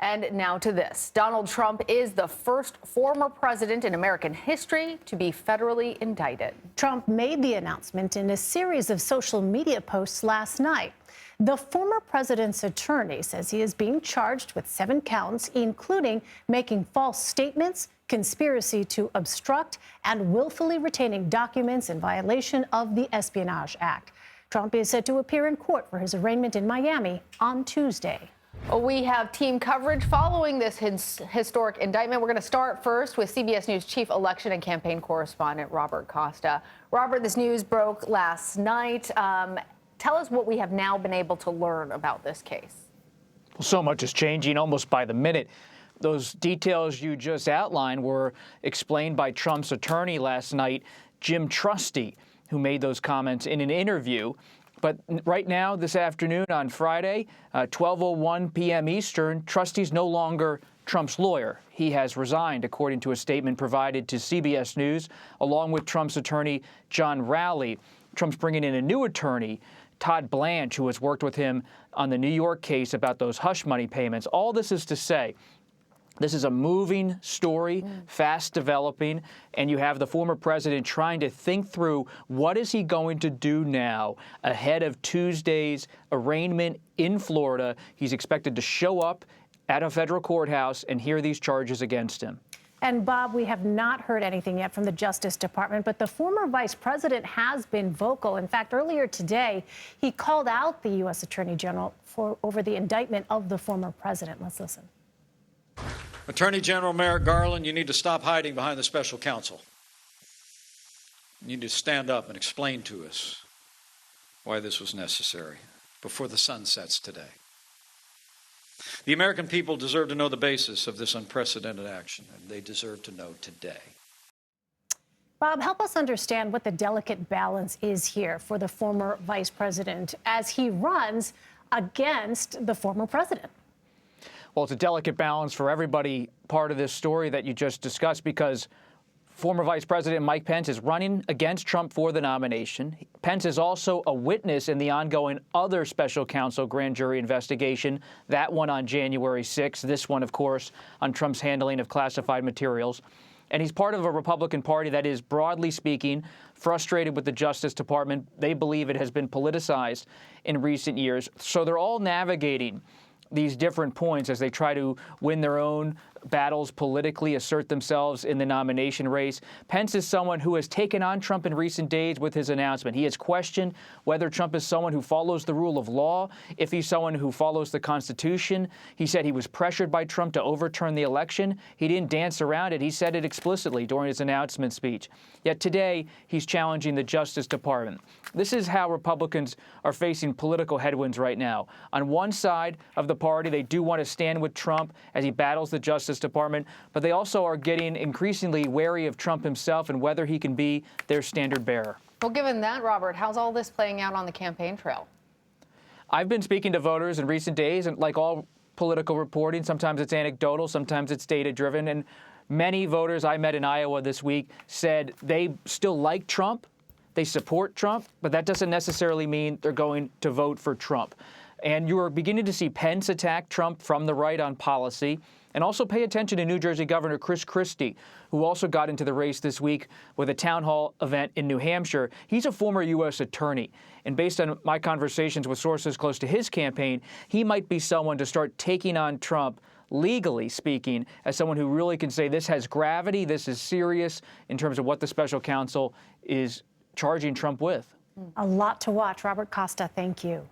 And now to this. Donald Trump is the first former president in American history to be federally indicted. Trump made the announcement in a series of social media posts last night. The former president's attorney says he is being charged with 7 counts, including making false statements, conspiracy to obstruct, and willfully retaining documents in violation of the Espionage Act. Trump is set to appear in court for his arraignment in Miami on Tuesday. We have team coverage following this historic indictment. We're going to start first with CBS News chief election and campaign correspondent Robert Costa. Robert, this news broke last night. Tell us what we have now been able to learn about this case. Well, so much is changing almost by the minute. Those details you just outlined were explained by Trump's attorney last night, Jim Trusty, who made those comments in an interview. But right now, this afternoon on Friday, 12:01 p.m. Eastern, Trusty's no longer Trump's lawyer. He has resigned, according to a statement provided to CBS News, along with Trump's attorney, John Rowley. Trump's bringing in a new attorney, Todd Blanche, who has worked with him on the New York case about those hush money payments. All this is to say, this is a moving story, fast developing, and you have the former president trying to think through what is he going to do now ahead of Tuesday's arraignment in Florida. He's expected to show up at a federal courthouse and hear these charges against him. And Bob, we have not heard anything yet from the Justice Department, but the former vice president has been vocal. In fact, earlier today, he called out the U.S. Attorney General over the indictment of the former president. Let's listen. Attorney General Merrick Garland, you need to stop hiding behind the special counsel. You need to stand up and explain to us why this was necessary before the sun sets today. The American people deserve to know the basis of this unprecedented action, and they deserve to know today. Bob, help us understand what the delicate balance is here for the former vice president as he runs against the former president. Well, it's a delicate balance for everybody, part of this story that you just discussed, because former Vice President Mike Pence is running against Trump for the nomination. Pence is also a witness in the ongoing other special counsel grand jury investigation, that one on January 6th, this one, of course, on Trump's handling of classified materials. And he's part of a Republican Party that is, broadly speaking, frustrated with the Justice Department. They believe it has been politicized in recent years. So they're all navigating these different points as they try to win their own battles politically, assert themselves in the nomination race. Pence is someone who has taken on Trump in recent days with his announcement. He has questioned whether Trump is someone who follows the rule of law, if he's someone who follows the Constitution. He said he was pressured by Trump to overturn the election. He didn't dance around it. He said it explicitly during his announcement speech. Yet today, he's challenging the Justice Department. This is how Republicans are facing political headwinds right now. On one side of the party, they do want to stand with Trump as he battles the Justice Department, but they also are getting increasingly wary of Trump himself and whether he can be their standard bearer. Well, given that, Robert, how's all this playing out on the campaign trail? I've been speaking to voters in recent days, and like all political reporting, sometimes it's anecdotal, sometimes it's data-driven, and many voters I met in Iowa this week said they still like Trump, they support Trump, but that doesn't necessarily mean they're going to vote for Trump. And you are beginning to see Pence attack Trump from the right on policy. And also pay attention to New Jersey Governor Chris Christie, who also got into the race this week with a town hall event in New Hampshire. He's a former U.S. attorney. And based on my conversations with sources close to his campaign, he might be someone to start taking on Trump, legally speaking, as someone who really can say this has gravity, this is serious in terms of what the special counsel is charging Trump with. A lot to watch. Robert Costa, thank you.